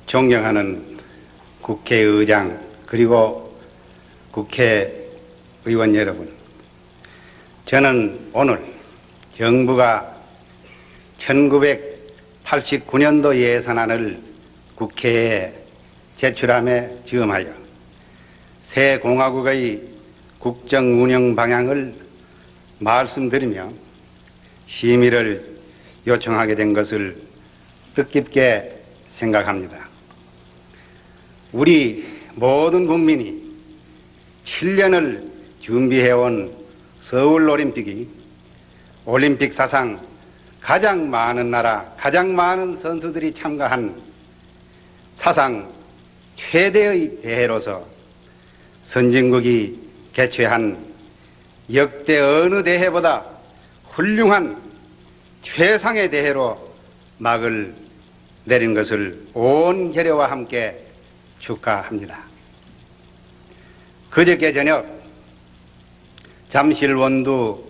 존경하는 국회의장 그리고 국회의원 여러분, 저는 오늘 정부가 1989년도 예산안을 국회에 제출함에 즈음하여 새 공화국의 국정 운영 방향을 말씀드리며 심의를 요청하게 된 것을 뜻깊게 생각합니다. 우리 모든 국민이 7년을 준비해온 서울올림픽이 올림픽 사상 가장 많은 나라, 가장 많은 선수들이 참가한 사상 최대의 대회로서 선진국이 개최한 역대 어느 대회보다 훌륭한 최상의 대회로 막을 내린 것을 온 결여와 함께 축하합니다. 그저께 저녁 잠실 원두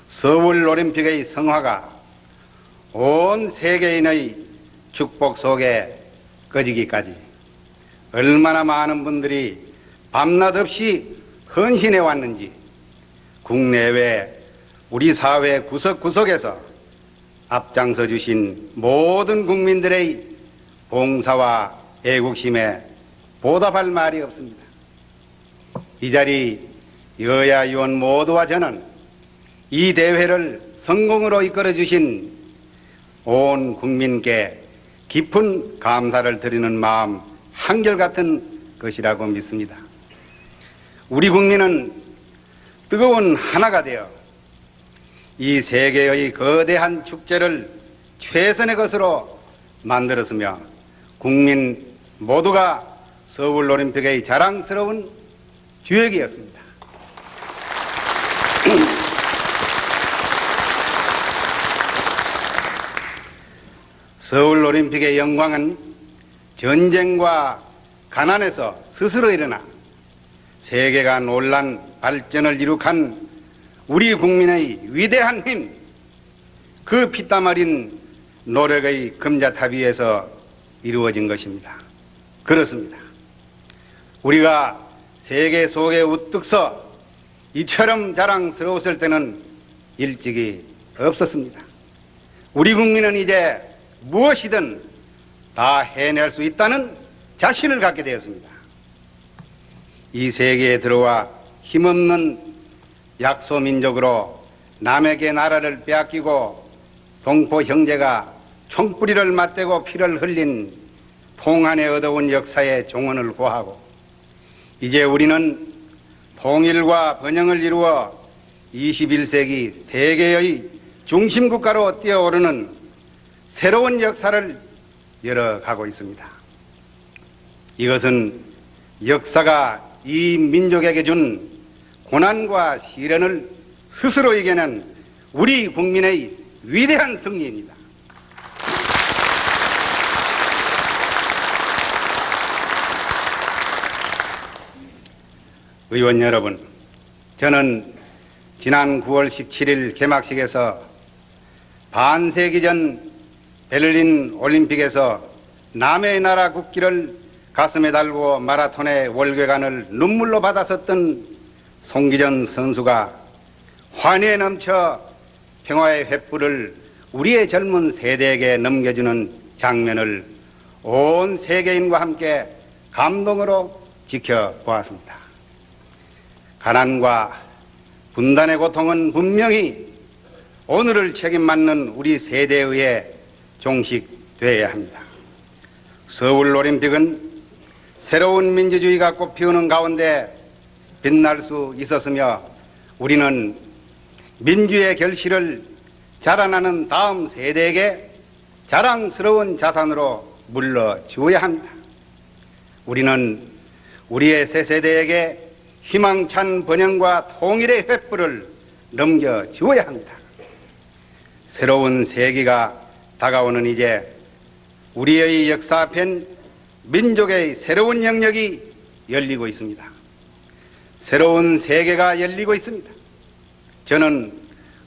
서울올림픽의 성화가 온 세계인의 축복 속에 꺼지기까지 얼마나 많은 분들이 밤낮 없이 헌신해 왔는지 국내외 우리 사회 구석구석에서 앞장서 주신 모든 국민들의 봉사와 애국심에 보답할 말이 없습니다. 이 자리 여야 의원 모두와 저는 이 대회를 성공으로 이끌어 주신 온 국민께 깊은 감사를 드리는 마음 한결같은 것이라고 믿습니다. 우리 국민은 뜨거운 하나가 되어 이 세계의 거대한 축제를 최선의 것으로 만들었으며 국민 모두가 서울올림픽의 자랑스러운 주역이었습니다. 서울올림픽의 영광은 전쟁과 가난에서 스스로 일어나 세계가 놀란 발전을 이룩한 우리 국민의 위대한 힘, 그 피땀 어린 노력의 금자탑 위에서 이루어진 것입니다. 그렇습니다. 우리가 세계 속에 우뚝 서 이처럼 자랑스러웠을 때는 일찍이 없었습니다. 우리 국민은 이제 무엇이든 다 해낼 수 있다는 자신을 갖게 되었습니다. 이 세계에 들어와 힘없는 약소민족으로 남에게 나라를 빼앗기고 동포 형제가 총뿌리를 맞대고 피를 흘린 통한에 얻어온 역사의 종언을 고하고 이제 우리는 통일과 번영을 이루어 21세기 세계의 중심국가로 뛰어오르는 새로운 역사를 열어가고 있습니다. 이것은 역사가 이 민족에게 준 고난과 시련을 스스로 이겨낸 우리 국민의 위대한 승리입니다. 의원 여러분, 저는 지난 9월 17일 개막식에서 반세기 전 베를린 올림픽에서 남의 나라 국기를 가슴에 달고 마라톤의 월계관을 눈물로 받았었던 송기전 선수가 환희에 넘쳐 평화의 횃불을 우리의 젊은 세대에게 넘겨주는 장면을 온 세계인과 함께 감동으로 지켜보았습니다. 가난과 분단의 고통은 분명히 오늘을 책임맞는 우리 세대에 의해 종식되어야 합니다. 서울올림픽은 새로운 민주주의가 꽃피우는 가운데 빛날 수 있었으며 우리는 민주의 결실을 자라나는 다음 세대에게 자랑스러운 자산으로 물려주어야 합니다. 우리는 우리의 새 세대에게 희망찬 번영과 통일의 횃불을 넘겨주어야 합니다. 새로운 세기가 다가오는 이제 우리의 역사 앞엔 민족의 새로운 영역이 열리고 있습니다. 새로운 세계가 열리고 있습니다. 저는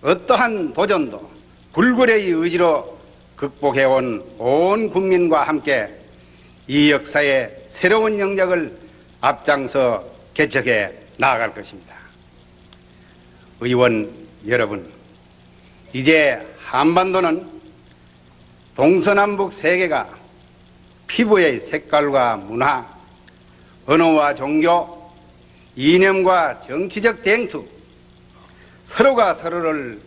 어떠한 도전도 불굴의 의지로 극복해온 온 국민과 함께 이 역사의 새로운 영역을 앞장서 개척해 나아갈 것입니다. 의원 여러분, 이제 한반도는 동서남북 세계가 피부의 색깔과 문화, 언어와 종교, 이념과 정치적 댕투, 서로가 서로를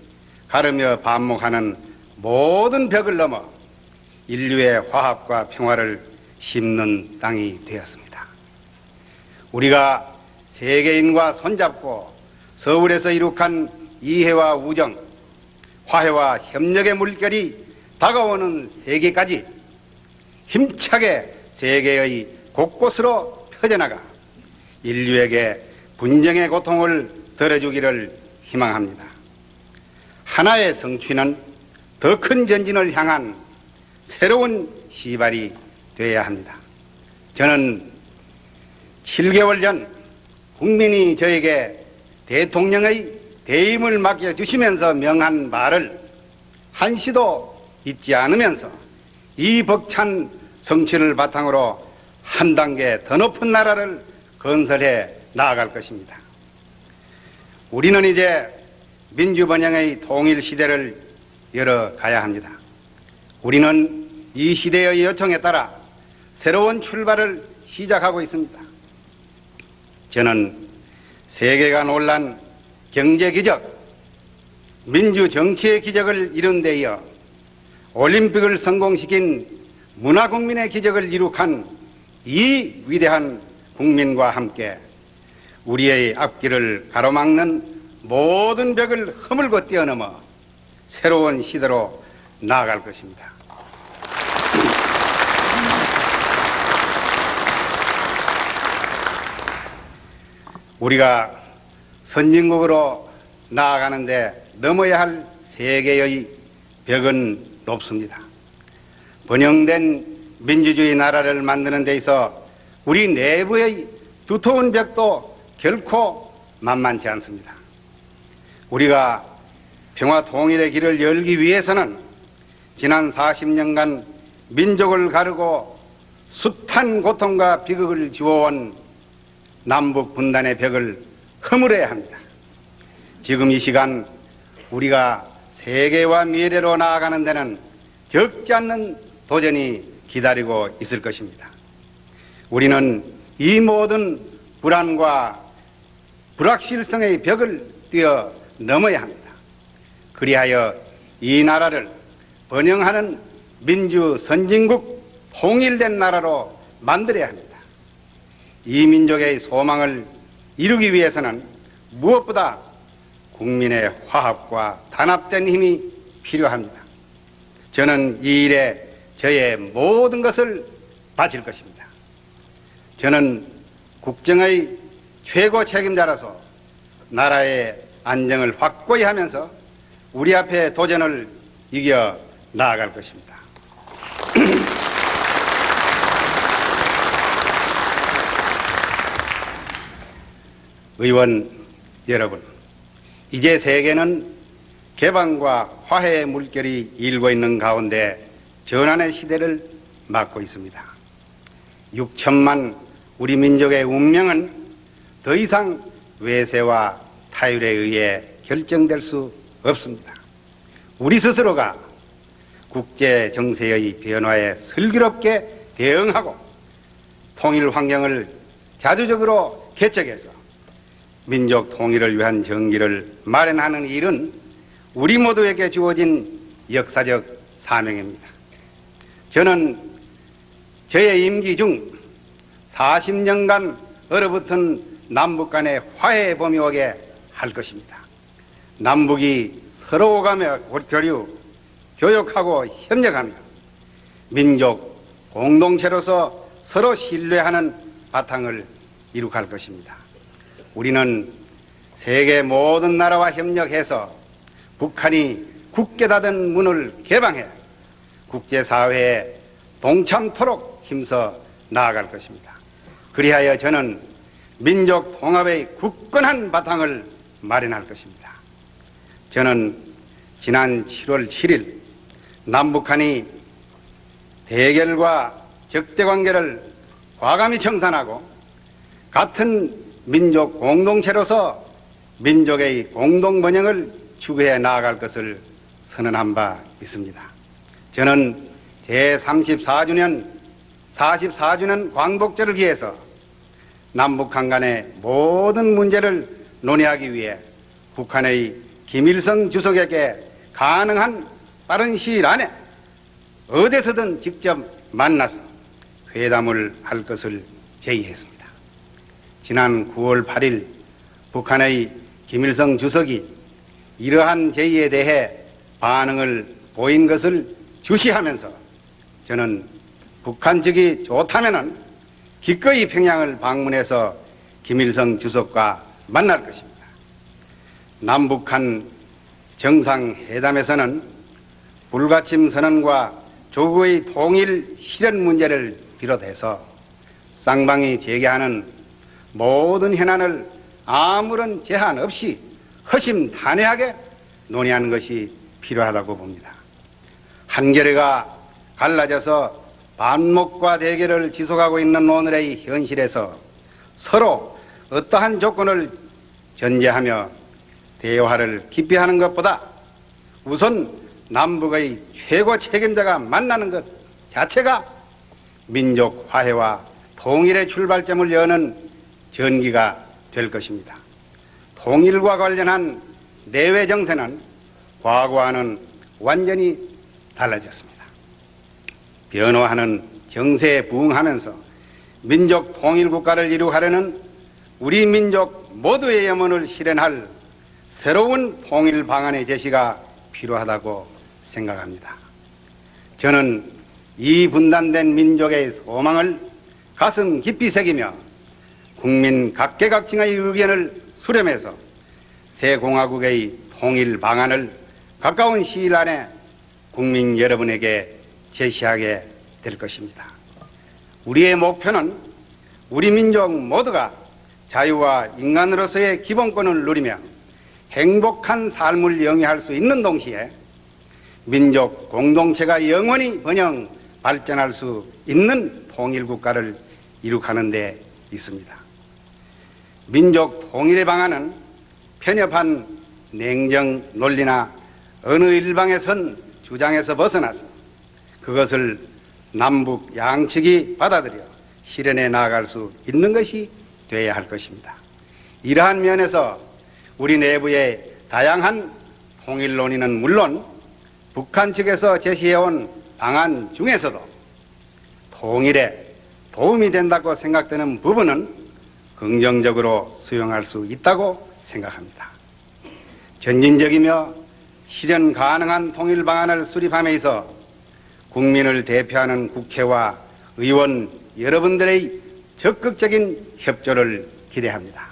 가르며 반목하는 모든 벽을 넘어 인류의 화합과 평화를 심는 땅이 되었습니다. 우리가 세계인과 손잡고 서울에서 이룩한 이해와 우정, 화해와 협력의 물결이 다가오는 세계까지 힘차게 세계의 곳곳으로 펴져나가 인류에게 분쟁의 고통을 덜어주기를 희망합니다. 하나의 성취는 더 큰 전진을 향한 새로운 시발이 되어야 합니다. 저는 7개월 전 국민이 저에게 대통령의 대임을 맡겨주시면서 명한 말을 한시도 잊지 않으면서 이 벅찬 성취를 바탕으로 한 단계 더 높은 나라를 건설해 나아갈 것입니다. 우리는 이제 민주번영의 통일 시대를 열어가야 합니다. 우리는 이 시대의 요청에 따라 새로운 출발을 시작하고 있습니다. 저는 세계가 놀란 경제 기적, 민주 정치의 기적을 이룬 데 이어 올림픽을 성공시킨 문화국민의 기적을 이룩한 이 위대한 국민과 함께 우리의 앞길을 가로막는 모든 벽을 허물고 뛰어넘어 새로운 시대로 나아갈 것입니다. 우리가 선진국으로 나아가는데 넘어야 할 세계의 벽은 높습니다. 번영된 민주주의 나라를 만드는 데 있어 우리 내부의 두터운 벽도 결코 만만치 않습니다. 우리가 평화 통일의 길을 열기 위해서는 지난 40년간 민족을 가르고 숱한 고통과 비극을 지워온 남북 분단의 벽을 허물어야 합니다. 지금 이 시간 우리가 세계와 미래로 나아가는 데는 적지 않는 도전이 기다리고 있을 것입니다. 우리는 이 모든 불안과 불확실성의 벽을 뛰어넘어야 합니다. 그리하여 이 나라를 번영하는 민주 선진국 통일된 나라로 만들어야 합니다. 이 민족의 소망을 이루기 위해서는 무엇보다 국민의 화합과 단합된 힘이 필요합니다. 저는 이 일에 저의 모든 것을 바칠 것입니다. 저는 국정의 최고 책임자로서 나라의 안정을 확고히 하면서 우리 앞에 도전을 이겨 나아갈 것입니다. 의원 여러분, 이제 세계는 개방과 화해의 물결이 일고 있는 가운데 전환의 시대를 맞고 있습니다. 6천만 우리 민족의 운명은 더 이상 외세와 타율에 의해 결정될 수 없습니다. 우리 스스로가 국제 정세의 변화에 슬기롭게 대응하고 통일 환경을 자주적으로 개척해서 민족 통일을 위한 정기를 마련하는 일은 우리 모두에게 주어진 역사적 사명입니다. 저는 저의 임기 중 40년간 얼어붙은 남북 간의 화해의 봄이 오게 할 것입니다. 남북이 서로 오가며 교류, 교역하고 협력하며 민족 공동체로서 서로 신뢰하는 바탕을 이룩할 것입니다. 우리는 세계 모든 나라와 협력해서 북한이 굳게 닫은 문을 개방해 국제사회에 동참토록 힘써 나아갈 것입니다. 그리하여 저는 민족 통합의 굳건한 바탕을 마련할 것입니다. 저는 지난 7월 7일 남북한이 대결과 적대관계를 과감히 청산하고 같은 민족 공동체로서 민족의 공동번영을 추구해 나아갈 것을 선언한 바 있습니다. 저는 제44주년 광복절을 기해서 남북한 간의 모든 문제를 논의하기 위해 북한의 김일성 주석에게 가능한 빠른 시일 안에 어디서든 직접 만나서 회담을 할 것을 제의했습니다. 지난 9월 8일 북한의 김일성 주석이 이러한 제의에 대해 반응을 보인 것을 주시하면서 저는 북한 측이 좋다면은 기꺼이 평양을 방문해서 김일성 주석과 만날 것입니다. 남북한 정상회담에서는 불가침 선언과 조국의 통일 실현 문제를 비롯해서 쌍방이 제기하는 모든 현안을 아무런 제한 없이 허심탄회하게 논의하는 것이 필요하다고 봅니다. 한겨레가 갈라져서 반목과 대결을 지속하고 있는 오늘의 현실에서 서로 어떠한 조건을 전제하며 대화를 깊이 하는 것보다 우선 남북의 최고 책임자가 만나는 것 자체가 민족 화해와 통일의 출발점을 여는 전기가 될 것입니다. 통일과 관련한 내외 정세는 과거와는 완전히 달라졌습니다. 변화하는 정세에 부응하면서 민족 통일국가를 이루하려는 우리 민족 모두의 염원을 실현할 새로운 통일 방안의 제시가 필요하다고 생각합니다. 저는 이 분단된 민족의 소망을 가슴 깊이 새기며 국민 각계각층의 의견을 수렴해서 새 공화국의 통일 방안을 가까운 시일 안에 국민 여러분에게 제시하게 될 것입니다. 우리의 목표는 우리 민족 모두가 자유와 인간으로서의 기본권을 누리며 행복한 삶을 영위할 수 있는 동시에 민족 공동체가 영원히 번영 발전할 수 있는 통일국가를 이룩하는 데 있습니다. 민족 통일의 방안은 편협한 냉정 논리나 어느 일방의 선 주장에서 벗어나서 그것을 남북 양측이 받아들여 실현해 나아갈 수 있는 것이 되어야 할 것입니다. 이러한 면에서 우리 내부의 다양한 통일 논의는 물론 북한 측에서 제시해온 방안 중에서도 통일에 도움이 된다고 생각되는 부분은 긍정적으로 수용할 수 있다고 생각합니다. 전진적이며 실현 가능한 통일 방안을 수립함에 있어 국민을 대표하는 국회와 의원 여러분들의 적극적인 협조를 기대합니다.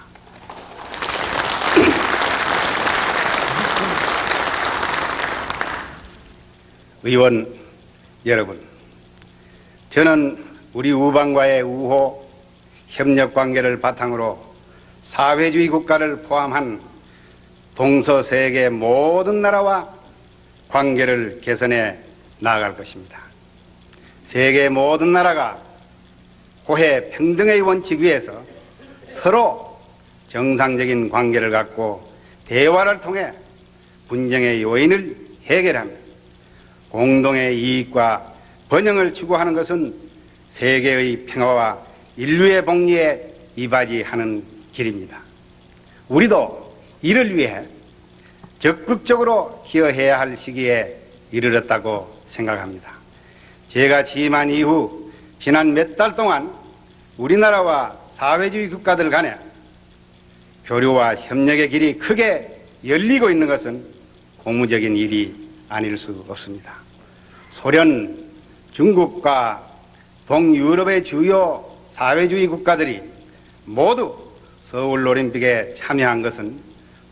의원 여러분, 저는 우리 우방과의 우호, 협력 관계를 바탕으로 사회주의 국가를 포함한 동서세계 모든 나라와 관계를 개선해 나아갈 것입니다. 세계 모든 나라가 호혜 평등의 원칙 위에서 서로 정상적인 관계를 갖고 대화를 통해 분쟁의 요인을 해결하며 공동의 이익과 번영을 추구하는 것은 세계의 평화와 인류의 복리에 이바지하는 길입니다. 우리도 이를 위해 적극적으로 기여해야 할 시기에 이르렀다고 생각합니다. 제가 취임한 이후 지난 몇 달 동안 우리나라와 사회주의 국가들 간에 교류와 협력의 길이 크게 열리고 있는 것은 고무적인 일이 아닐 수 없습니다. 소련, 중국과 동유럽의 주요 사회주의 국가들이 모두 서울올림픽에 참여한 것은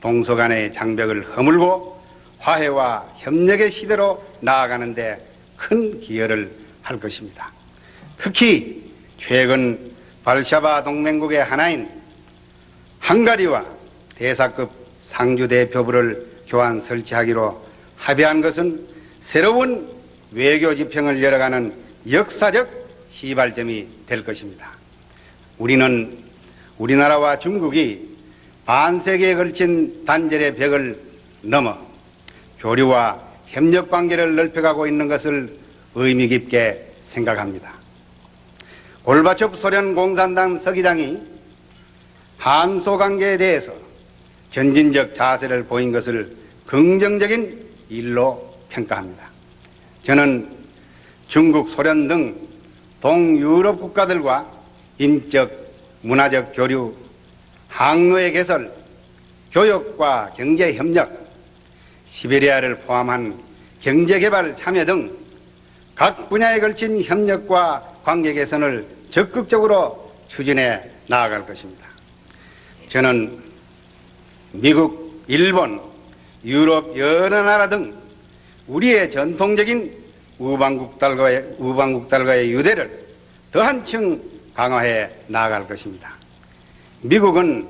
동서 간의 장벽을 허물고 화해와 협력의 시대로 나아가는 데 큰 기여를 할 것입니다. 특히 최근 발샤바 동맹국의 하나인 헝가리와 대사급 상주 대표부를 교환 설치하기로 합의한 것은 새로운 외교 지평을 열어가는 역사적 시발점이 될 것입니다. 우리는 우리나라와 중국이 반세기에 걸친 단절의 벽을 넘어 교류와 협력 관계를 넓혀가고 있는 것을 의미 깊게 생각합니다. 골바초프 소련 공산당 서기장이 한소 관계에 대해서 전진적 자세를 보인 것을 긍정적인 일로 평가합니다. 저는 중국, 소련 등 동유럽 국가들과 인적, 문화적 교류, 항로의 개설, 교육과 경제협력, 시베리아를 포함한 경제개발 참여 등 각 분야에 걸친 협력과 관계 개선을 적극적으로 추진해 나아갈 것입니다. 저는 미국, 일본, 유럽 여러 나라 등 우리의 전통적인 우방국들과의 유대를 더 한층 강화해 나아갈 것입니다. 미국은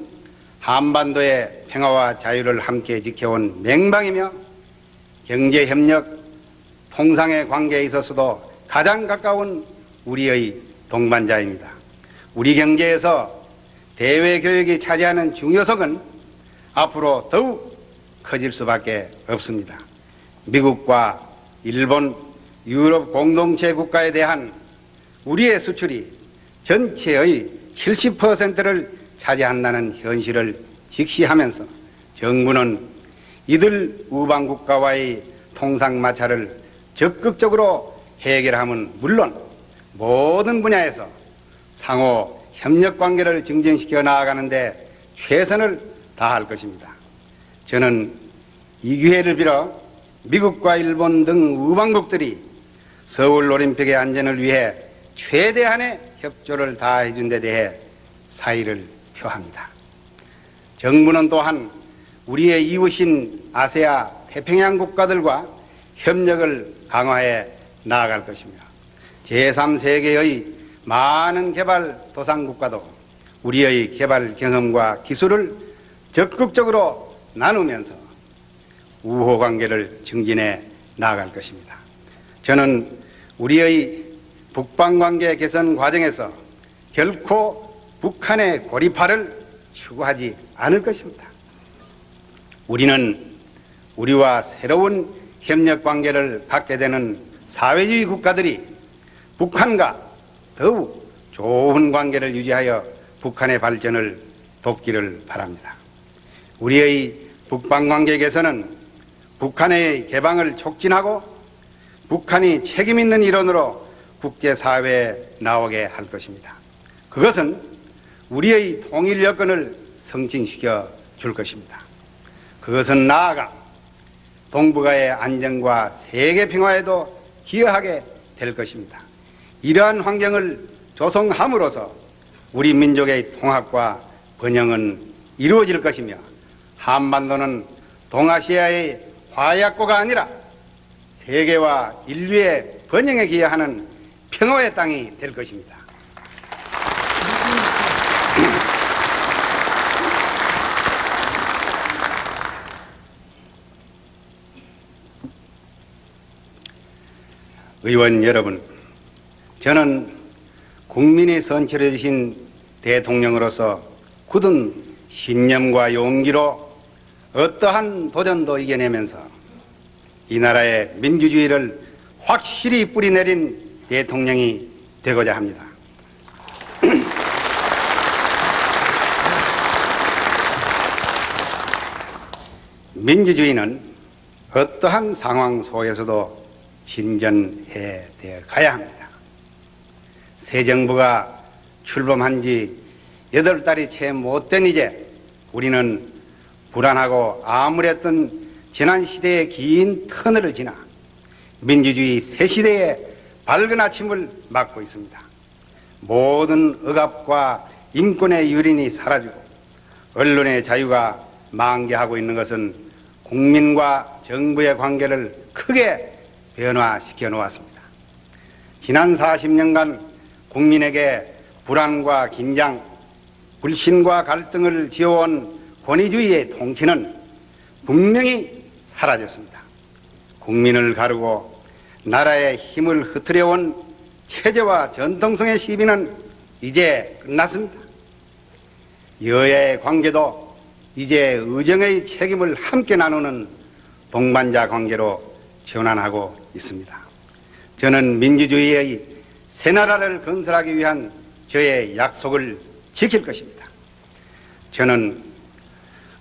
한반도의 평화와 자유를 함께 지켜온 맹방이며 경제협력, 통상의 관계에 있어서도 가장 가까운 우리의 동반자입니다. 우리 경제에서 대외교역이 차지하는 중요성은 앞으로 더욱 커질 수밖에 없습니다. 미국과 일본, 유럽 공동체 국가에 대한 우리의 수출이 전체의 70%를 차지한다는 현실을 직시하면서 정부는 이들 우방국가와의 통상마찰을 적극적으로 해결함은 물론 모든 분야에서 상호 협력관계를 증진시켜 나아가는 데 최선을 다할 것입니다. 저는 이 기회를 빌어 미국과 일본 등 우방국들이 서울올림픽의 안전을 위해 최대한의 협조를 다해 준 데 대해 사의를 표합니다. 정부는 또한 우리의 이웃인 아세아 태평양 국가들과 협력을 강화해 나아갈 것이며 제3세계의 많은 개발도상국가도 우리의 개발 경험과 기술을 적극적으로 나누면서 우호관계를 증진해 나아갈 것입니다. 저는 우리의 북방관계 개선 과정에서 결코 북한의 고립화를 추구하지 않을 것입니다. 우리는 우리와 새로운 협력관계를 갖게 되는 사회주의 국가들이 북한과 더욱 좋은 관계를 유지하여 북한의 발전을 돕기를 바랍니다. 우리의 북방관계 개선은 북한의 개방을 촉진하고 북한이 책임있는 일원으로 국제사회에 나오게 할 것입니다. 그것은 우리의 통일 여건을 성진시켜 줄 것입니다. 그것은 나아가 동북아의 안정과 세계 평화에도 기여하게 될 것입니다. 이러한 환경을 조성함으로써 우리 민족의 통합과 번영은 이루어질 것이며 한반도는 동아시아의 화약고가 아니라 세계와 인류의 번영에 기여하는 평화의 땅이 될 것입니다. 의원 여러분, 저는 국민이 선출해 주신 대통령으로서 굳은 신념과 용기로 어떠한 도전도 이겨내면서 이 나라의 민주주의를 확실히 뿌리내린 대통령이 되고자 합니다. 민주주의는 어떠한 상황 속에서도 진전해 가야 합니다. 새 정부가 출범한 지 8달이 채 못된 이제 우리는 불안하고 암울했던 지난 시대의 긴 터널을 지나 민주주의 새 시대의 밝은 아침을 맞고 있습니다. 모든 억압과 인권의 유린이 사라지고 언론의 자유가 만개하고 있는 것은 국민과 정부의 관계를 크게 변화시켜 놓았습니다. 지난 40년간 국민에게 불안과 긴장, 불신과 갈등을 지어온 권위주의의 통치는 분명히 사라졌습니다. 국민을 가르고 나라의 힘을 흐트려온 체제와 전통성의 시비는 이제 끝났습니다. 여야의 관계도 이제 의정의 책임을 함께 나누는 동반자 관계로 전환하고 있습니다. 저는 민주주의의 새 나라를 건설하기 위한 저의 약속을 지킬 것입니다. 저는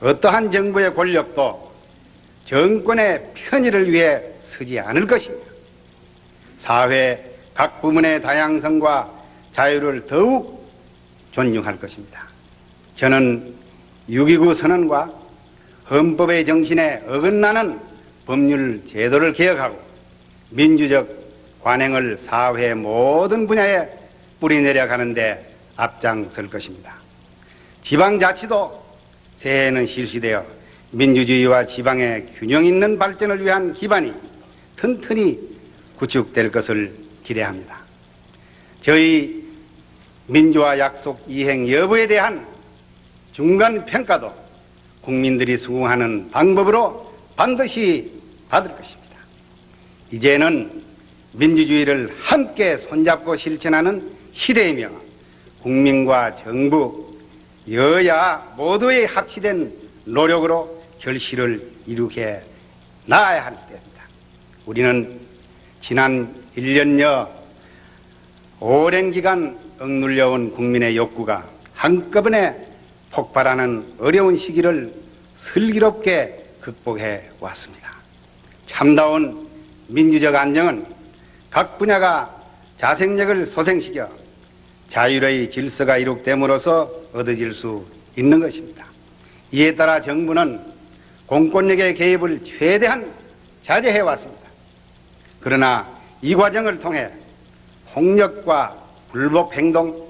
어떠한 정부의 권력도 정권의 편의를 위해 쓰지 않을 것입니다. 사회 각 부문의 다양성과 자유를 더욱 존중할 것입니다. 저는 6.29 선언과 헌법의 정신에 어긋나는 법률 제도를 개혁하고 민주적 관행을 사회 모든 분야에 뿌리내려 가는데 앞장설 것입니다. 지방자치도 새해에는 실시되어 민주주의와 지방의 균형 있는 발전을 위한 기반이 튼튼히 구축될 것을 기대합니다. 저희 민주화 약속 이행 여부에 대한 중간 평가도 국민들이 수긍하는 방법으로 반드시 받을 것입니다. 이제는 민주주의를 함께 손잡고 실천하는 시대이며 국민과 정부, 여야 모두의 합치된 노력으로 결실을 이루게 나아야 할 때입니다. 우리는 지난 1년여 오랜 기간 억눌려온 국민의 욕구가 한꺼번에 폭발하는 어려운 시기를 슬기롭게 극복해 왔습니다. 참다운 민주적 안정은 각 분야가 자생력을 소생시켜 자율의 질서가 이룩됨으로써 얻어질 수 있는 것입니다. 이에 따라 정부는 공권력의 개입을 최대한 자제해 왔습니다. 그러나 이 과정을 통해 폭력과 불법 행동,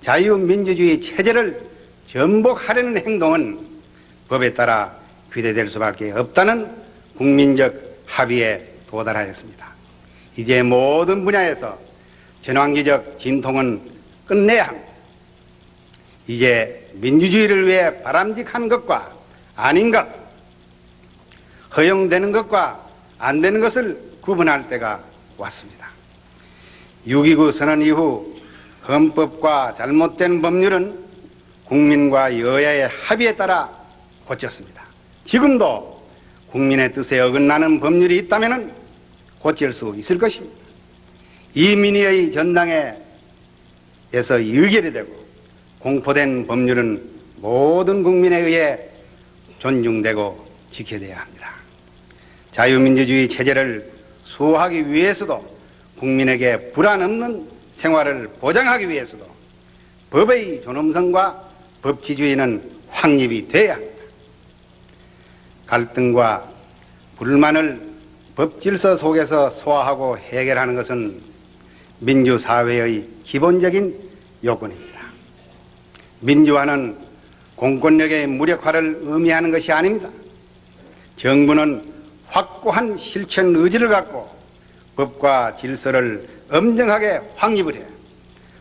자유민주주의 체제를 전복하려는 행동은 법에 따라 규제될 수밖에 없다는 국민적 합의에 도달하였습니다. 이제 모든 분야에서 전환기적 진통은 끝내야 합니다. 이제 민주주의를 위해 바람직한 것과 아닌 것, 허용되는 것과 안 되는 것을 구분할 때가 왔습니다. 6.29 선언 이후 헌법과 잘못된 법률은 국민과 여야의 합의에 따라 고쳤습니다. 지금도 국민의 뜻에 어긋나는 법률이 있다면 고칠 수 있을 것입니다. 이 민의의 전당에서 의결이 되고 공포된 법률은 모든 국민에 의해 존중되고 지켜져야 합니다. 자유민주주의 체제를 수호하기 위해서도 국민에게 불안 없는 생활을 보장하기 위해서도 법의 존엄성과 법치주의는 확립이 돼야 합니다. 갈등과 불만을 법질서 속에서 소화하고 해결하는 것은 민주사회의 기본적인 요건입니다. 민주화는 공권력의 무력화를 의미하는 것이 아닙니다. 정부는 확고한 실천 의지를 갖고 법과 질서를 엄정하게 확립을 해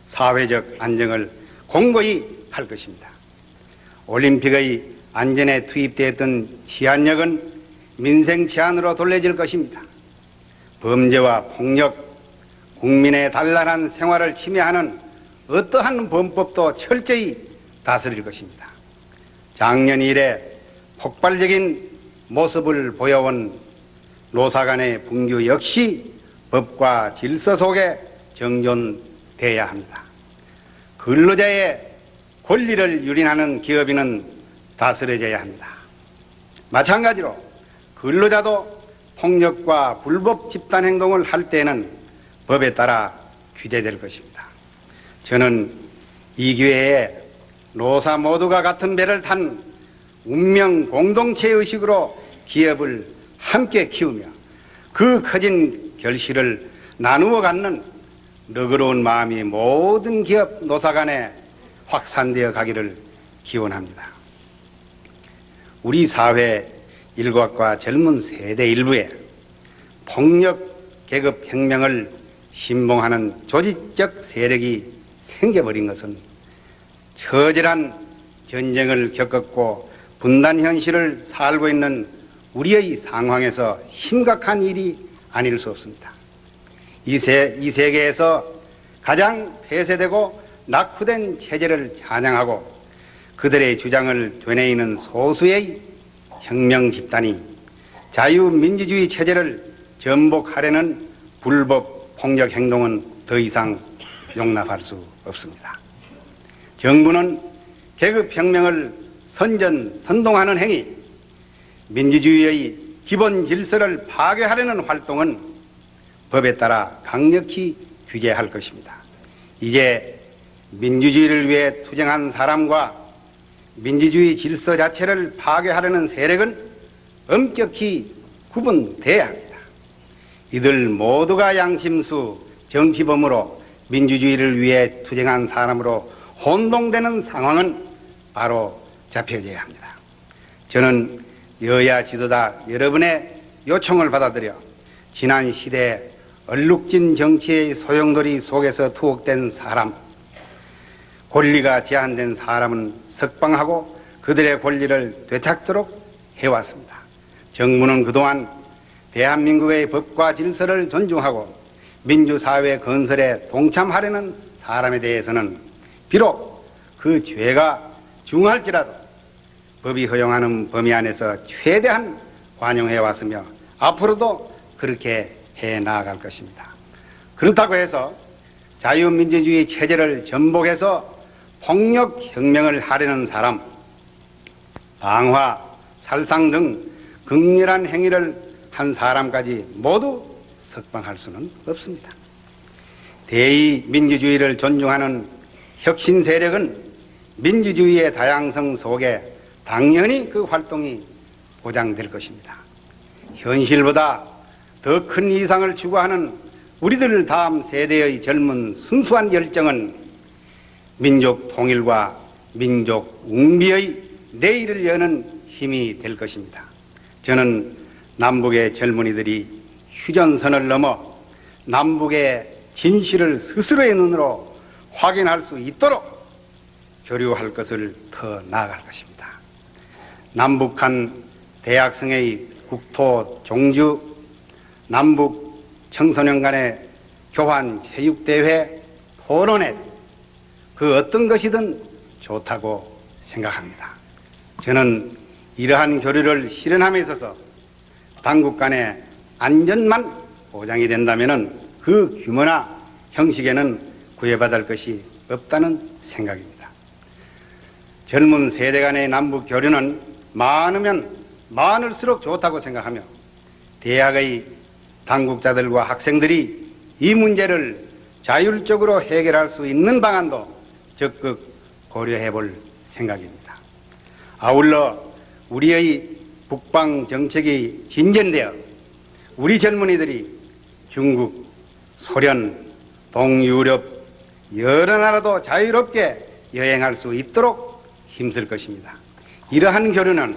사회적 안정을 공고히 할 것입니다. 올림픽의 안전에 투입되었던 치안력은 민생 치안으로 돌려질 것입니다. 범죄와 폭력, 국민의 단란한 생활을 침해하는 어떠한 범법도 철저히 다스릴 것입니다. 작년 이래 폭발적인 모습을 보여온 노사 간의 분규 역시 법과 질서 속에 정존돼야 합니다. 근로자의 권리를 유린하는 기업인은 다스려져야 합니다. 마찬가지로 근로자도 폭력과 불법 집단 행동을 할 때는 법에 따라 규제될 것입니다. 저는 이 기회에 노사 모두가 같은 배를 탄 운명 공동체 의식으로 기업을 함께 키우며 그 커진 결실을 나누어 갖는 너그러운 마음이 모든 기업 노사 간에 확산되어 가기를 기원합니다. 우리 사회 일각과 젊은 세대 일부에 폭력 계급 혁명을 신봉하는 조직적 세력이 생겨버린 것은 처절한 전쟁을 겪었고 분단 현실을 살고 있는 우리의 상황에서 심각한 일이 아닐 수 없습니다. 이 세계에서 가장 폐쇄되고 낙후된 체제를 찬양하고 그들의 주장을 되뇌이는 소수의 혁명 집단이 자유민주주의 체제를 전복하려는 불법 폭력 행동은 더 이상 용납할 수 없습니다. 정부는 계급혁명을 선동하는 행위, 민주주의의 기본 질서를 파괴하려는 활동은 법에 따라 강력히 규제할 것입니다. 이제 민주주의를 위해 투쟁한 사람과 민주주의 질서 자체를 파괴하려는 세력은 엄격히 구분돼야 합니다. 이들 모두가 양심수 정치범으로 민주주의를 위해 투쟁한 사람으로 혼동되는 상황은 바로 잡혀져야 합니다. 저는 여야 지도자 여러분의 요청을 받아들여 지난 시대 얼룩진 정치의 소용돌이 속에서 투옥된 사람, 권리가 제한된 사람은 석방하고 그들의 권리를 되찾도록 해왔습니다. 정부는 그동안 대한민국의 법과 질서를 존중하고 민주사회 건설에 동참하려는 사람에 대해서는 비록 그 죄가 중할지라도 법이 허용하는 범위 안에서 최대한 관용해왔으며 앞으로도 그렇게 해나갈 것입니다. 그렇다고 해서 자유민주주의 체제를 전복해서 폭력혁명을 하려는 사람, 방화, 살상 등 극렬한 행위를 한 사람까지 모두 석방할 수는 없습니다. 대의민주주의를 존중하는 혁신 세력은 민주주의의 다양성 속에 당연히 그 활동이 보장될 것입니다. 현실보다 더 큰 이상을 추구하는 우리들 다음 세대의 젊은 순수한 열정은 민족 통일과 민족 웅비의 내일을 여는 힘이 될 것입니다. 저는 남북의 젊은이들이 휴전선을 넘어 남북의 진실을 스스로의 눈으로 확인할 수 있도록 교류할 것을 더 나아갈 것입니다. 남북한 대학생의 국토 종주, 남북 청소년 간의 교환 체육대회, 토론회, 그 어떤 것이든 좋다고 생각합니다. 저는 이러한 교류를 실현함에 있어서 당국 간의 안전만 보장이 된다면 그 규모나 형식에는 구애받을 것이 없다는 생각입니다. 젊은 세대 간의 남북 교류는 많으면 많을수록 좋다고 생각하며 대학의 당국자들과 학생들이 이 문제를 자율적으로 해결할 수 있는 방안도 적극 고려해 볼 생각입니다. 아울러 우리의 북방 정책이 진전되어 우리 젊은이들이 중국, 소련, 동유럽 여러 나라도 자유롭게 여행할 수 있도록 힘쓸 것입니다. 이러한 교류는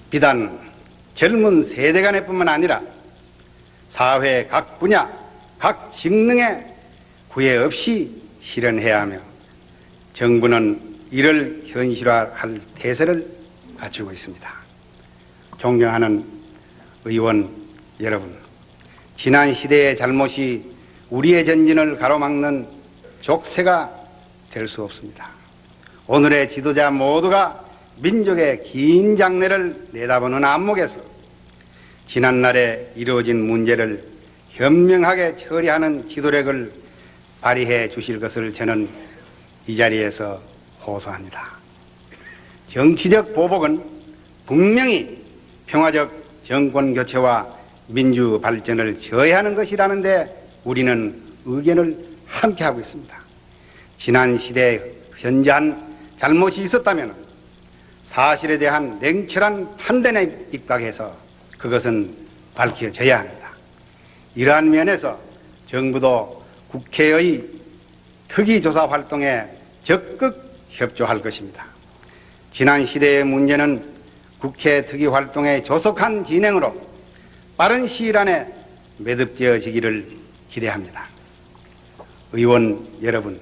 비단 젊은 세대 간에뿐만 아니라 사회 각 분야, 각 직능에 구애 없이 실현해야 하며 정부는 이를 현실화할 태세를 갖추고 있습니다. 존경하는 의원 여러분, 지난 시대의 잘못이 우리의 전진을 가로막는 족쇄가 될 수 없습니다. 오늘의 지도자 모두가 민족의 긴 장래를 내다보는 안목에서 지난날에 이루어진 문제를 현명하게 처리하는 지도력을 발휘해 주실 것을 저는 이 자리에서 호소합니다. 정치적 보복은 분명히 평화적 정권 교체와 민주 발전을 저해하는 것이라는데 우리는 의견을 함께 하고 있습니다. 지난 시대에 현저한 잘못이 있었다면 사실에 대한 냉철한 판단에 입각해서 그것은 밝혀져야 합니다. 이러한 면에서 정부도 국회의 특위조사 활동에 적극 협조할 것입니다. 지난 시대의 문제는 국회 특위 활동의 조속한 진행으로 빠른 시일 안에 매듭지어지기를 기대합니다. 의원 여러분,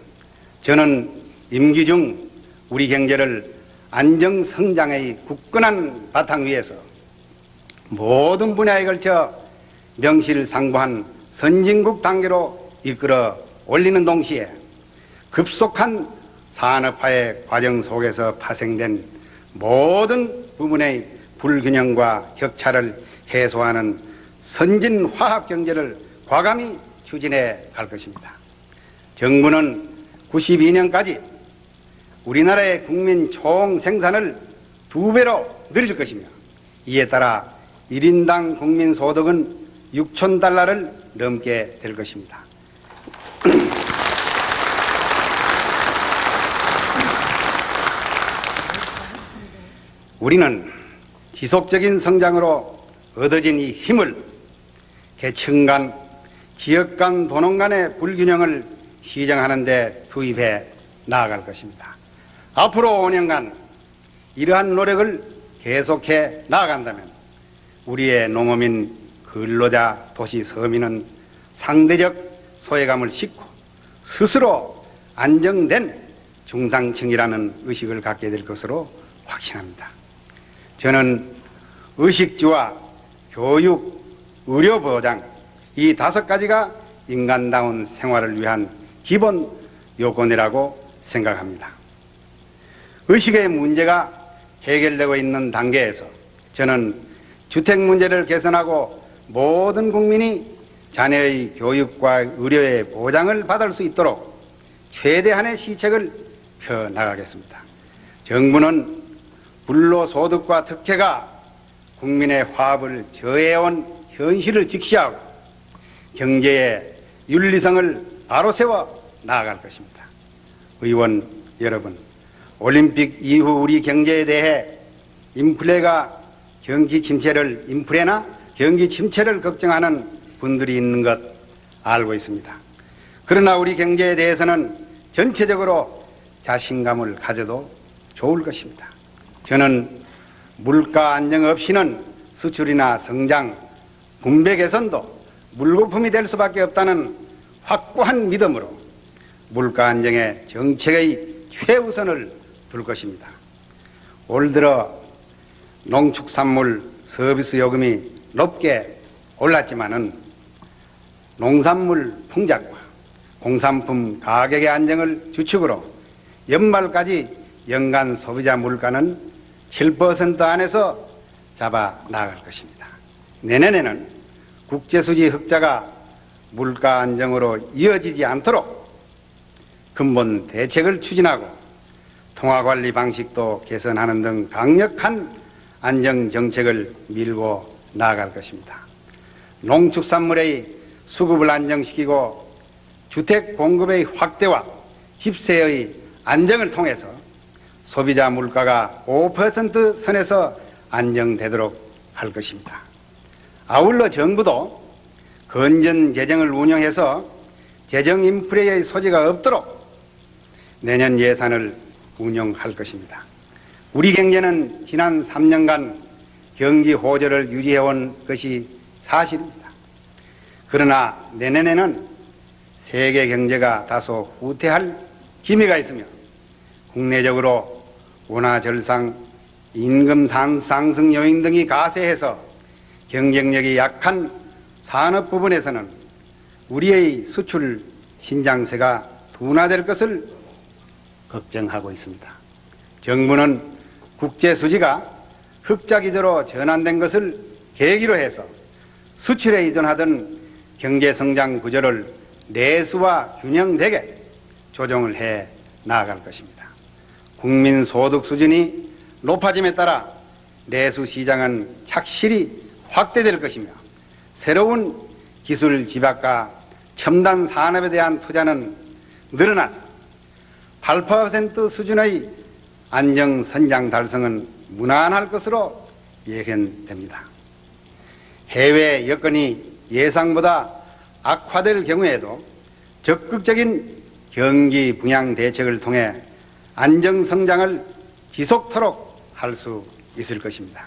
저는 임기 중 우리 경제를 안정성장의 굳건한 바탕 위에서 모든 분야에 걸쳐 명실상부한 선진국 단계로 이끌어 올리는 동시에 급속한 산업화의 과정 속에서 파생된 모든 부분의 불균형과 격차를 해소하는 선진화합 경제를 과감히 추진해 갈 것입니다. 정부는 92년까지 우리나라의 국민 총 생산을 2배로 늘릴 것이며 이에 따라 1인당 국민 소득은 6,000달러를 넘게 될 것입니다. 우리는 지속적인 성장으로 얻어진 이 힘을 계층 간, 지역 간, 도농 간의 불균형을 시정하는 데 투입해 나아갈 것입니다. 앞으로 5년간 이러한 노력을 계속해 나아간다면 우리의 농어민, 근로자, 도시 서민은 상대적 소외감을 싣고 스스로 안정된 중상층이라는 의식을 갖게 될 것으로 확신합니다. 저는 의식주와 교육, 의료보장 이 5가지가 인간다운 생활을 위한 기본 요건이라고 생각합니다. 의식의 문제가 해결되고 있는 단계에서 저는 주택 문제를 개선하고 모든 국민이 자녀의 교육과 의료의 보장을 받을 수 있도록 최대한의 시책을 펴 나가겠습니다. 정부는 불로소득과 특혜가 국민의 화합을 저해해온 현실을 직시하고 경제의 윤리성을 바로 세워 나아갈 것입니다. 의원 여러분, 올림픽 이후 우리 경제에 대해 인프레나 경기 침체를 걱정하는 분들이 있는 것 알고 있습니다. 그러나 우리 경제에 대해서는 전체적으로 자신감을 가져도 좋을 것입니다. 저는 물가 안정 없이는 수출이나 성장, 분배 개선도 물거품이 될 수밖에 없다는 확고한 믿음으로 물가 안정에 정책의 최우선을 둘 것입니다. 올 들어 농축산물 서비스 요금이 높게 올랐지만은 농산물 풍작과 공산품 가격의 안정을 주축으로 연말까지 연간 소비자 물가는 7% 안에서 잡아 나갈 것입니다. 내년에는 국제수지 흑자가 물가 안정으로 이어지지 않도록 근본 대책을 추진하고 통화관리 방식도 개선하는 등 강력한 안정정책을 밀고 나아갈 것입니다. 농축산물의 수급을 안정시키고 주택 공급의 확대와 집세의 안정을 통해서 소비자 물가가 5% 선에서 안정되도록 할 것입니다. 아울러 정부도 건전 재정을 운영해서 재정 인프레의 소지가 없도록 내년 예산을 운영할 것입니다. 우리 경제는 지난 3년간 경기 호조를 유지해온 것이 사실입니다. 그러나 내년에는 세계 경제가 다소 후퇴할 기미가 있으며 국내적으로 원화절상, 임금 상승 요인 등이 가세해서 경쟁력이 약한 산업 부분에서는 우리의 수출 신장세가 둔화될 것을 걱정하고 있습니다. 정부는 국제수지가 흑자기조로 전환된 것을 계기로 해서 수출에 의존하던 경제성장 구조를 내수와 균형되게 조정을 해 나아갈 것입니다. 국민 소득 수준이 높아짐에 따라 내수 시장은 착실히 확대될 것이며 새로운 기술 집약과 첨단 산업에 대한 투자는 늘어나서 8% 수준의 안정 선장 달성은 무난할 것으로 예견됩니다. 해외 여건이 예상보다 악화될 경우에도 적극적인 경기 부양 대책을 통해 안정 성장을 지속토록 할 수 있을 것입니다.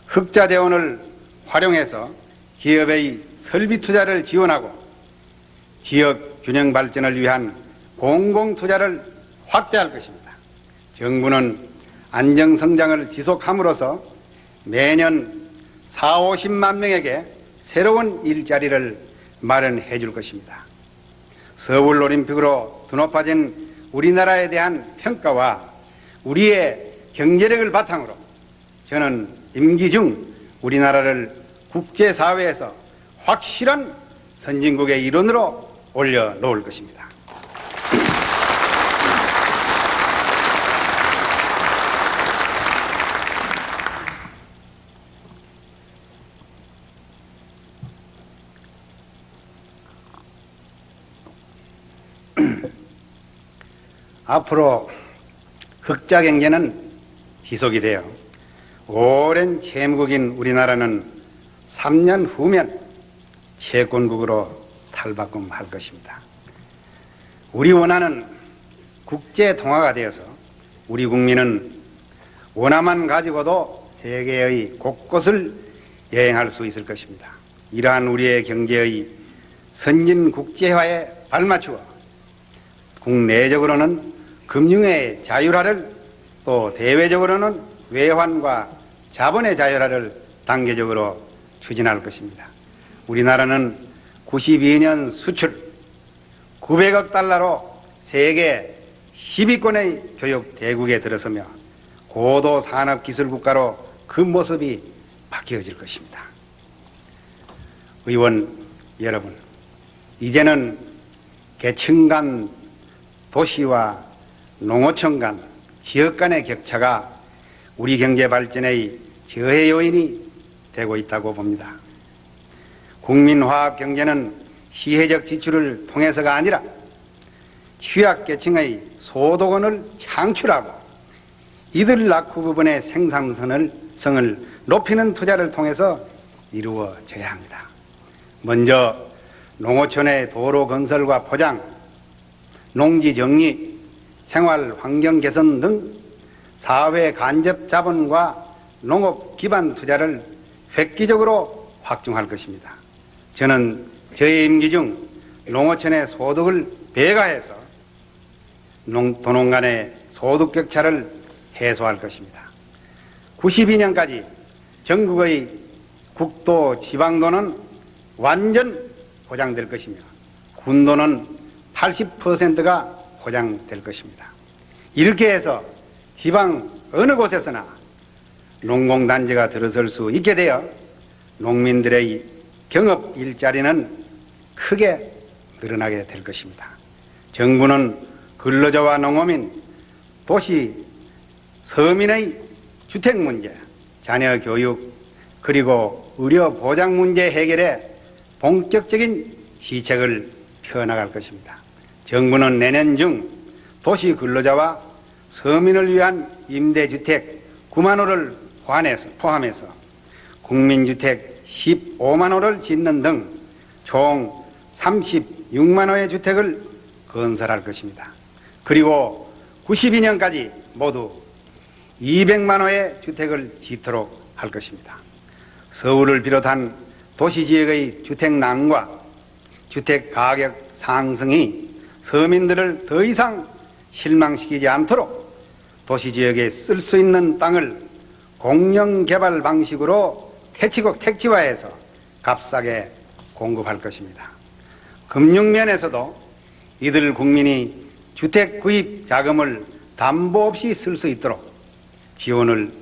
흑자 재원을 활용해서 기업의 설비 투자를 지원하고 지역 균형 발전을 위한 공공 투자를 확대할 것입니다. 정부는 안정 성장을 지속함으로써 매년 4, 50만 명에게 새로운 일자리를 마련해 줄 것입니다. 서울올림픽으로 드높아진 우리나라에 대한 평가와 우리의 경제력을 바탕으로 저는 임기 중 우리나라를 국제사회에서 확실한 선진국의 일원으로 올려놓을 것입니다. 앞으로 흑자 경제는 지속이 되어 오랜 채무국인 우리나라는 3년 후면 채권국으로 탈바꿈할 것입니다. 우리 원하는 국제 통화가 되어서 우리 국민은 원화만 가지고도 세계의 곳곳을 여행할 수 있을 것입니다. 이러한 우리의 경제의 선진 국제화에 발맞추어 국내적으로는 금융의 자율화를 또 대외적으로는 외환과 자본의 자율화를 단계적으로 추진할 것입니다. 우리나라는 92년 수출 900억 달러로 세계 10위권의 교육 대국에 들어서며 고도 산업 기술 국가로 그 모습이 바뀌어질 것입니다. 의원 여러분, 이제는 계층 간 도시와 농어촌 간 지역 간의 격차가 우리 경제 발전의 저해 요인이 되고 있다고 봅니다. 국민화합 경제는 시혜적 지출을 통해서가 아니라 취약계층의 소득원을 창출하고 이들 낙후 부분의 생산성을 높이는 투자를 통해서 이루어져야 합니다. 먼저 농어촌의 도로 건설과 포장, 농지 정리, 생활 환경 개선 등 사회 간접 자본과 농업 기반 투자를 획기적으로 확충할 것입니다. 저는 저의 임기 중 농어촌의 소득을 배가해서 도농 간의 소득 격차를 해소할 것입니다. 92년까지 전국의 국도, 지방도는 완전 보장될 것이며 군도는 80%가 보장될 것입니다. 이렇게 해서 지방 어느 곳에서나 농공단지가 들어설 수 있게 되어 농민들의 경업 일자리는 크게 늘어나게 될 것입니다. 정부는 근로자와 농어민, 도시, 서민의 주택 문제, 자녀 교육, 그리고 의료 보장 문제 해결에 본격적인 시책을 펴나갈 것입니다. 정부는 내년 중 도시 근로자와 서민을 위한 임대주택 9만 호를 포함해서 국민주택 15만 호를 짓는 등 총 36만 호의 주택을 건설할 것입니다. 그리고 92년까지 모두 200만 호의 주택을 짓도록 할 것입니다. 서울을 비롯한 도시지역의 주택난과 주택가격 상승이 서민들을 더 이상 실망시키지 않도록 도시지역에 쓸 수 있는 땅을 공영개발 방식으로 택지화해서 값싸게 공급할 것입니다. 금융면에서도 이들 국민이 주택 구입 자금을 담보 없이 쓸 수 있도록 지원을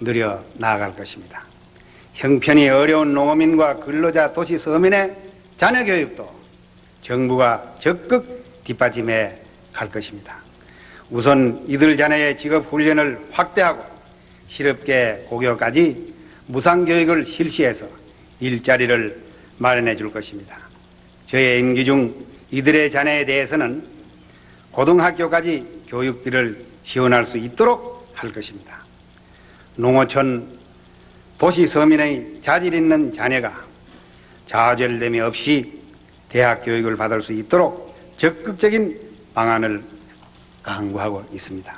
늘려 나아갈 것입니다. 형편이 어려운 농어민과 근로자 도시 서민의 자녀 교육도 정부가 적극 뒷받침해 갈 것입니다. 우선 이들 자녀의 직업 훈련을 확대하고 실업계 고교까지 무상교육을 실시해서 일자리를 마련해 줄 것입니다. 저의 임기 중 이들의 자녀에 대해서는 고등학교까지 교육비를 지원할 수 있도록 할 것입니다. 농어촌 도시 서민의 자질 있는 자녀가 좌절됨이 없이 대학 교육을 받을 수 있도록 적극적인 방안을 강구하고 있습니다.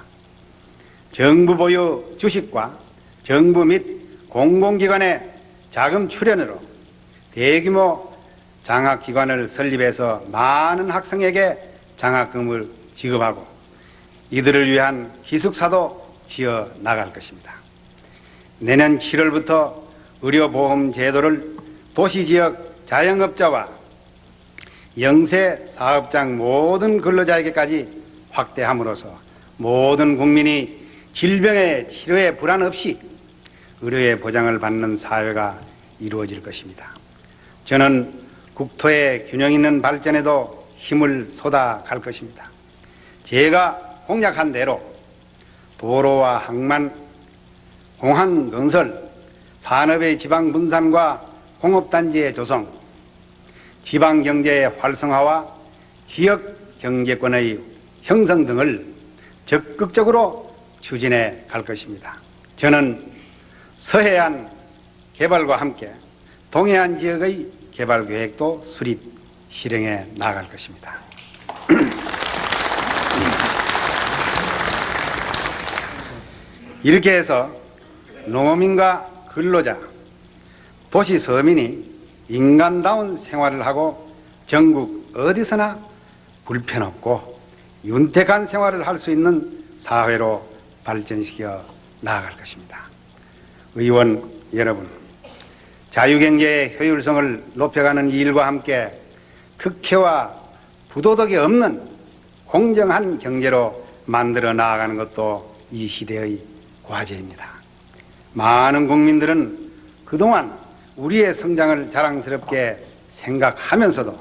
정부 보유 주식과 정부 및 공공기관의 자금 출연으로 대규모 장학기관을 설립해서 많은 학생에게 장학금을 지급하고 이들을 위한 기숙사도 지어 나갈 것입니다. 내년 7월부터 의료보험 제도를 도시지역 자영업자와 영세 사업장 모든 근로자에게까지 확대함으로써 모든 국민이 질병의 치료에 불안 없이 의료의 보장을 받는 사회가 이루어질 것입니다. 저는 국토의 균형 있는 발전에도 힘을 쏟아갈 것입니다. 제가 공약한 대로 도로와 항만, 공항 건설, 산업의 지방 분산과 공업단지의 조성, 지방 경제의 활성화와 지역 경제권의 형성 등을 적극적으로 추진해 갈 것입니다. 저는 서해안 개발과 함께 동해안 지역의 개발 계획도 수립, 실행해 나갈 것입니다. 이렇게 해서 농민과 근로자, 도시 서민이 인간다운 생활을 하고 전국 어디서나 불편 없고 윤택한 생활을 할 수 있는 사회로 발전시켜 나아갈 것입니다. 의원 여러분, 자유경제의 효율성을 높여가는 이 일과 함께 특혜와 부도덕이 없는 공정한 경제로 만들어 나아가는 것도 이 시대의 과제입니다. 많은 국민들은 그동안 우리의 성장을 자랑스럽게 생각하면서도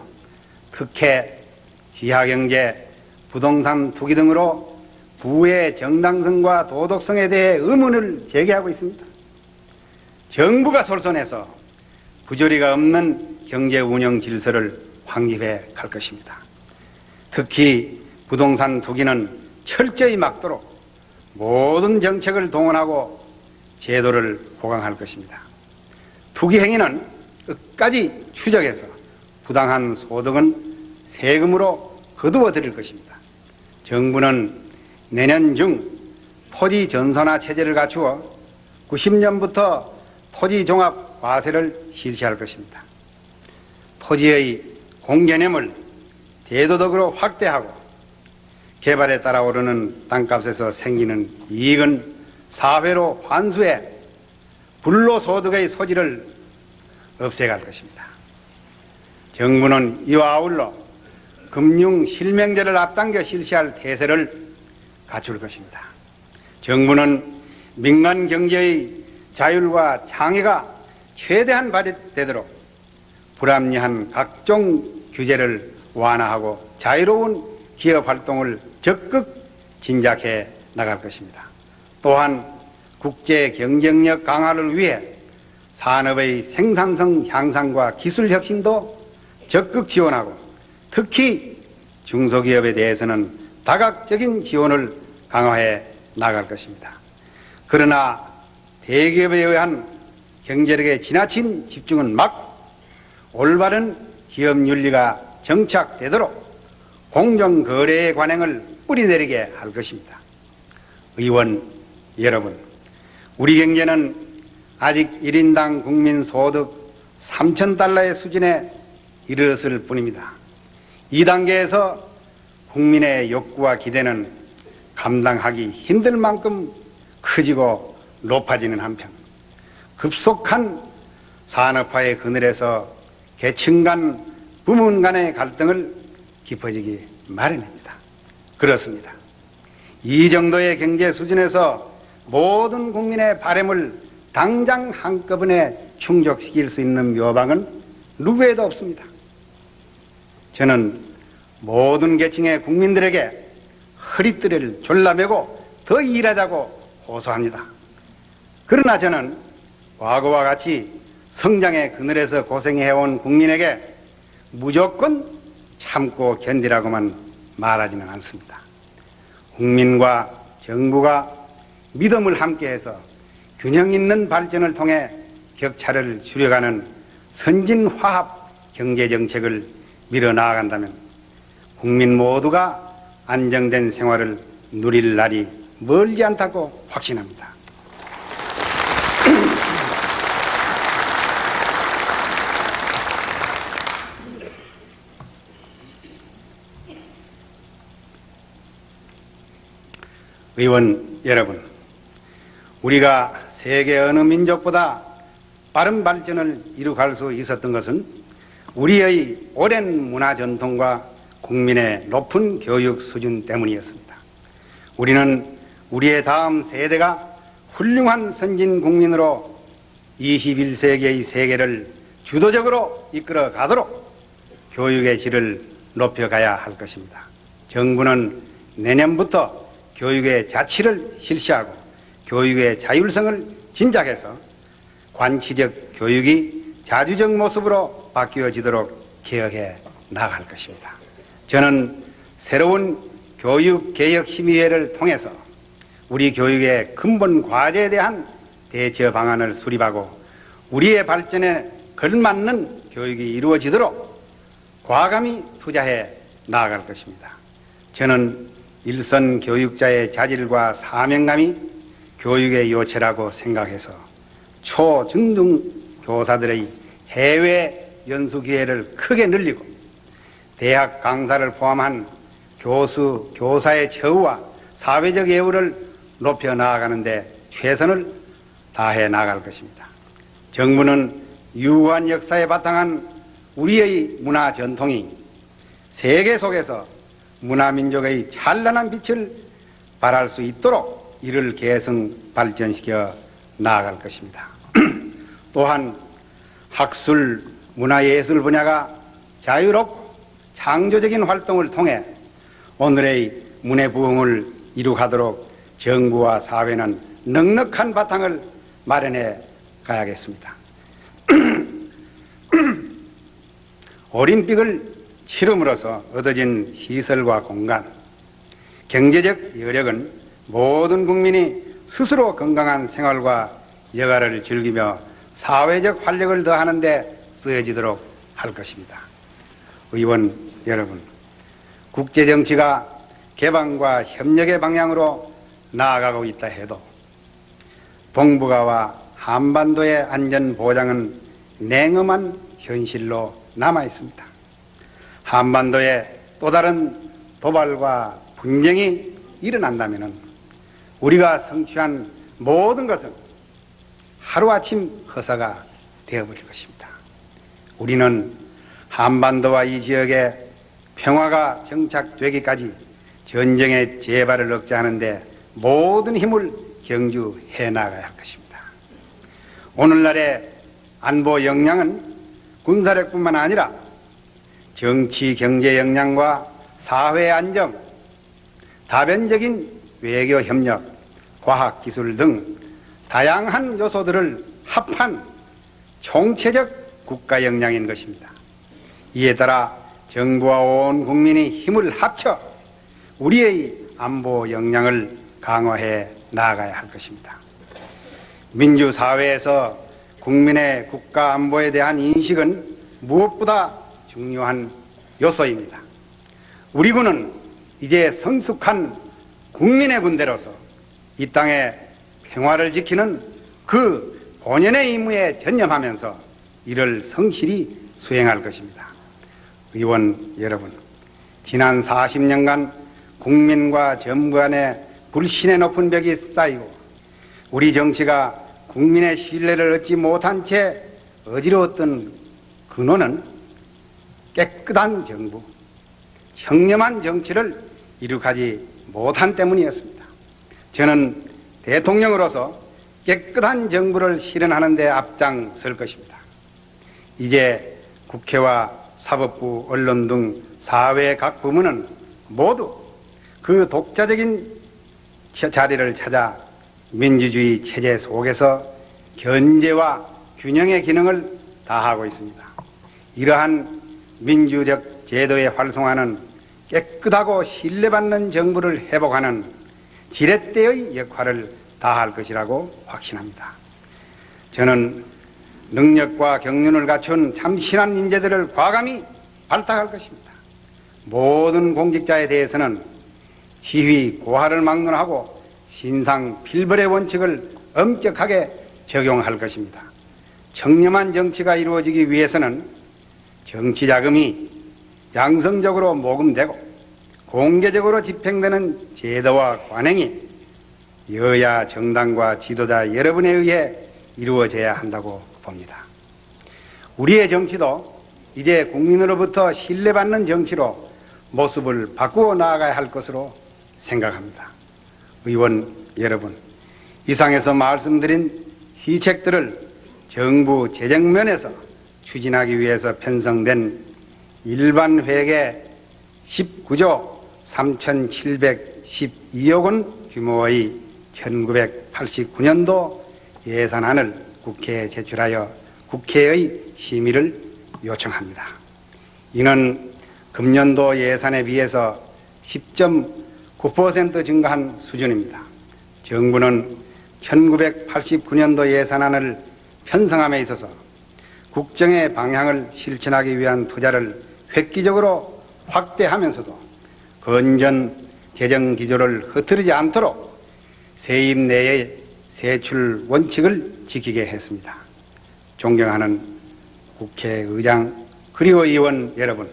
특혜, 지하경제, 부동산 투기 등으로 부의 정당성과 도덕성에 대해 의문을 제기하고 있습니다. 정부가 솔선해서 부조리가 없는 경제 운영 질서를 확립해 갈 것입니다. 특히 부동산 투기는 철저히 막도록 모든 정책을 동원하고 제도를 호강할 것입니다. 투기 행위는 끝까지 추적해서 부당한 소득은 세금으로 거두어 드릴 것입니다. 정부는 내년 중 토지 전산화 체제를 갖추어 90년부터 토지 종합 과세를 실시할 것입니다. 토지의 공개념을 대도덕으로 확대하고 개발에 따라 오르는 땅값에서 생기는 이익은 사회로 환수해 불로소득의 소지를 없애갈 것입니다. 정부는 이와 아울러 금융 실명제를 앞당겨 실시할 태세를 갖출 것입니다. 정부는 민간 경제의 자율과 창의가 최대한 발휘되도록 불합리한 각종 규제를 완화하고 자유로운 기업 활동을 적극 진작해 나갈 것입니다. 또한 국제 경쟁력 강화를 위해 산업의 생산성 향상과 기술 혁신도 적극 지원하고 특히 중소기업에 대해서는 다각적인 지원을 강화해 나갈 것입니다. 그러나 대기업에 의한 경제력의 지나친 집중은 막고 올바른 기업 윤리가 정착되도록 공정거래의 관행을 뿌리내리게 할 것입니다. 의원 여러분, 우리 경제는 아직 1인당 국민 소득 3,000달러의 수준에 이르렀을 뿐입니다. 이 단계에서 국민의 욕구와 기대는 감당하기 힘들 만큼 커지고 높아지는 한편 급속한 산업화의 그늘에서 계층 간, 부문 간의 갈등을 깊어지기 마련입니다. 그렇습니다. 이 정도의 경제 수준에서 모든 국민의 바람을 당장 한꺼번에 충족시킬 수 있는 묘방은 누구에도 없습니다. 저는 모든 계층의 국민들에게 허리띠를 졸라매고 더 일하자고 호소합니다. 그러나 저는 과거와 같이 성장의 그늘에서 고생해온 국민에게 무조건 참고 견디라고만 말하지는 않습니다. 국민과 정부가 믿음을 함께해서 균형 있는 발전을 통해 격차를 줄여가는 선진화합 경제정책을 밀어나아간다면 국민 모두가 안정된 생활을 누릴 날이 멀지 않다고 확신합니다. 의원 여러분, 우리가 세계 어느 민족보다 빠른 발전을 이루갈 수 있었던 것은 우리의 오랜 문화 전통과 국민의 높은 교육 수준 때문이었습니다. 우리는 우리의 다음 세대가 훌륭한 선진 국민으로 21세기의 세계를 주도적으로 이끌어 가도록 교육의 질을 높여가야 할 것입니다. 정부는 내년부터 교육의 자치를 실시하고 교육의 자율성을 진작해서 관치적 교육이 자주적 모습으로 바뀌어지도록 개혁해 나갈 것입니다. 저는 새로운 교육개혁심의회를 통해서 우리 교육의 근본 과제에 대한 대처 방안을 수립하고 우리의 발전에 걸맞는 교육이 이루어지도록 과감히 투자해 나아갈 것입니다. 저는 일선 교육자의 자질과 사명감이 교육의 요체라고 생각해서 초, 중 등 교사들의 해외 연수 기회를 크게 늘리고 대학 강사를 포함한 교수, 교사의 처우와 사회적 예우를 높여 나아가는 데 최선을 다해 나아갈 것입니다. 정부는 유구한 역사에 바탕한 우리의 문화 전통이 세계 속에서 문화민족의 찬란한 빛을 발할 수 있도록 이를 계승 발전시켜 나아갈 것입니다. 또한 학술, 문화예술 분야가 자유롭고 창조적인 활동을 통해 오늘의 문화 부흥을 이루가도록 정부와 사회는 넉넉한 바탕을 마련해 가야겠습니다. 올림픽을 치름으로써 얻어진 시설과 공간, 경제적 여력은 모든 국민이 스스로 건강한 생활과 여가를 즐기며 사회적 활력을 더하는 데 쓰여지도록 할 것입니다. 의원 여러분, 국제정치가 개방과 협력의 방향으로 나아가고 있다 해도 동북아와 한반도의 안전 보장은 냉엄한 현실로 남아 있습니다. 한반도에 또 다른 도발과 분쟁이 일어난다면 우리가 성취한 모든 것은 하루아침 허사가 되어버릴 것입니다. 우리는 한반도와 이 지역에 평화가 정착되기까지 전쟁의 재발을 억제하는 데 모든 힘을 경주해 나가야 할 것입니다. 오늘날의 안보 역량은 군사력뿐만 아니라 정치, 경제 역량과 사회 안정, 다변적인 외교 협력, 과학 기술 등 다양한 요소들을 합한 총체적 국가 역량인 것입니다. 이에 따라 정부와 온 국민이 힘을 합쳐 우리의 안보 역량을 강화해 나아가야 할 것입니다. 민주사회에서 국민의 국가 안보에 대한 인식은 무엇보다 중요한 요소입니다. 우리 군은 이제 성숙한 국민의 군대로서 이 땅의 평화를 지키는 그 본연의 임무에 전념하면서 이를 성실히 수행할 것입니다. 의원 여러분, 지난 40년간 국민과 정부 간의 불신의 높은 벽이 쌓이고 우리 정치가 국민의 신뢰를 얻지 못한 채 어지러웠던 근원은 깨끗한 정부, 청렴한 정치를 이룩하지 못한 때문이었습니다. 저는 대통령으로서 깨끗한 정부를 실현하는 데 앞장설 것입니다. 이제 국회와 사법부, 언론 등 사회 각 부문은 모두 그 독자적인 자리를 찾아 민주주의 체제 속에서 견제와 균형의 기능을 다하고 있습니다. 이러한 민주적 제도의 활성화는 깨끗하고 신뢰받는 정부를 회복하는 지렛대의 역할을 다할 것이라고 확신합니다. 저는 능력과 경륜을 갖춘 참신한 인재들을 과감히 발탁할 것입니다. 모든 공직자에 대해서는 지휘, 고하를 막론하고 신상, 필벌의 원칙을 엄격하게 적용할 것입니다. 청렴한 정치가 이루어지기 위해서는 정치 자금이 양성적으로 모금되고 공개적으로 집행되는 제도와 관행이 여야 정당과 지도자 여러분에 의해 이루어져야 한다고 봅니다. 우리의 정치도 이제 국민으로부터 신뢰받는 정치로 모습을 바꾸어 나아가야 할 것으로 생각합니다. 의원 여러분, 이상에서 말씀드린 시책들을 정부 재정면에서 추진하기 위해서 편성된 일반회계 19조 3,712억 원 규모의 1989년도 예산안을 국회에 제출하여 국회의 심의를 요청합니다. 이는 금년도 예산에 비해서 10.9% 증가한 수준입니다. 정부는 1989년도 예산안을 편성함에 있어서 국정의 방향을 실천하기 위한 투자를 획기적으로 확대하면서도 건전 재정 기조를 흐트리지 않도록 세입 내의 세출 원칙을 지키게 했습니다. 존경하는 국회의장 그리고 의원 여러분,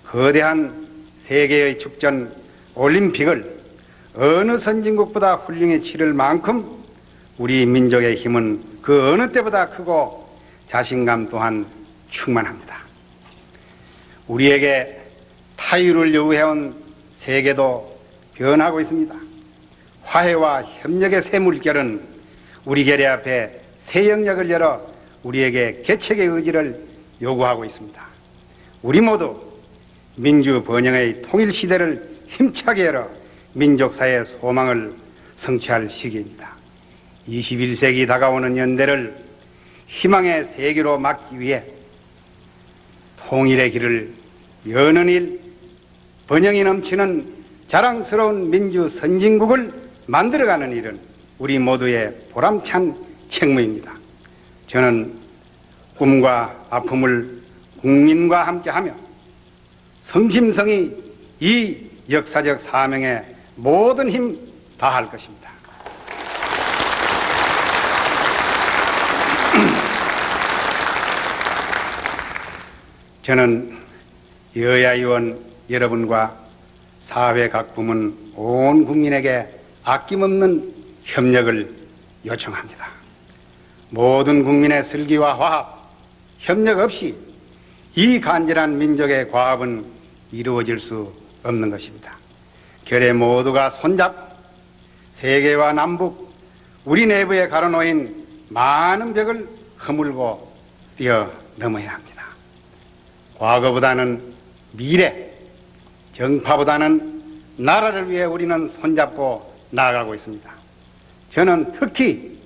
거대한 세계의 축전 올림픽을 어느 선진국보다 훌륭히 치를 만큼 우리 민족의 힘은 그 어느 때보다 크고 자신감 또한 충만합니다. 우리에게 타유를 요구해온 세계도 변하고 있습니다. 화해와 협력의 새 물결은 우리 계례 앞에 새 영역을 열어 우리에게 개척의 의지를 요구하고 있습니다. 우리 모두 민주 번영의 통일 시대를 힘차게 열어 민족사의 소망을 성취할 시기입니다. 21세기 다가오는 연대를 희망의 세계로 막기 위해 통일의 길을 여는 일, 번영이 넘치는 자랑스러운 민주 선진국을 만들어가는 일은 우리 모두의 보람찬 책무입니다. 저는 꿈과 아픔을 국민과 함께하며 성심성의 이 역사적 사명에 모든 힘 다할 것입니다. 저는 여야 의원 여러분과 사회 각 부문 온 국민에게 아낌없는 협력을 요청합니다. 모든 국민의 슬기와 화합, 협력 없이 이 간절한 민족의 과업은 이루어질 수 없는 것입니다. 결의 모두가 손잡고 세계와 남북, 우리 내부에 가로놓인 많은 벽을 허물고 뛰어넘어야 합니다. 과거보다는 미래, 정파보다는 나라를 위해 우리는 손잡고 나아가고 있습니다. 저는 특히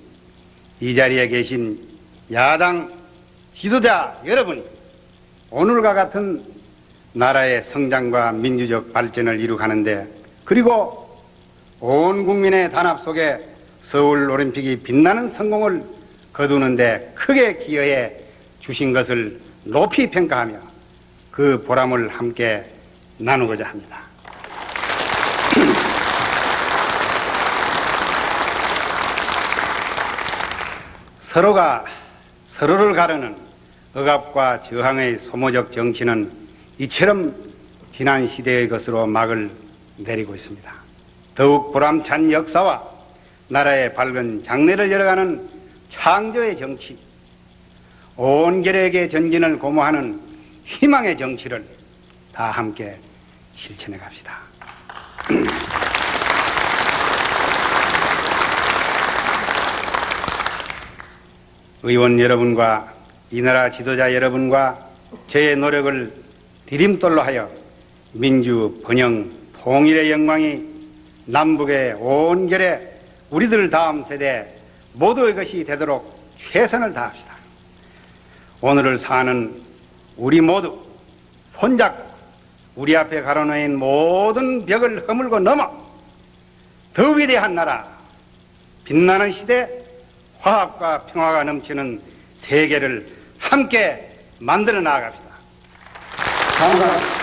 이 자리에 계신 야당 지도자 여러분이 오늘과 같은 나라의 성장과 민주적 발전을 이루가는데, 그리고 온 국민의 단합 속에 서울 올림픽이 빛나는 성공을 거두는데 크게 기여해 주신 것을 높이 평가하며 그 보람을 함께 나누고자 합니다. 서로가 서로를 가르는 억압과 저항의 소모적 정치는 이처럼 지난 시대의 것으로 막을 내리고 있습니다. 더욱 보람찬 역사와 나라의 밝은 장래를 열어가는 창조의 정치, 온 결의 전진을 고모하는 희망의 정치를 다 함께 실천해 갑시다. 의원 여러분과 이 나라 지도자 여러분과 저의 노력을 디딤돌로 하여 민주 번영 통일의 영광이 남북의 온 결의 우리들 다음 세대 모두의 것이 되도록 최선을 다합시다. 오늘을 사는 우리 모두 손잡고 우리 앞에 가로놓인 모든 벽을 허물고 넘어 더 위대한 나라, 빛나는 시대, 화합과 평화가 넘치는 세계를 함께 만들어 나아갑시다. 감사합니다.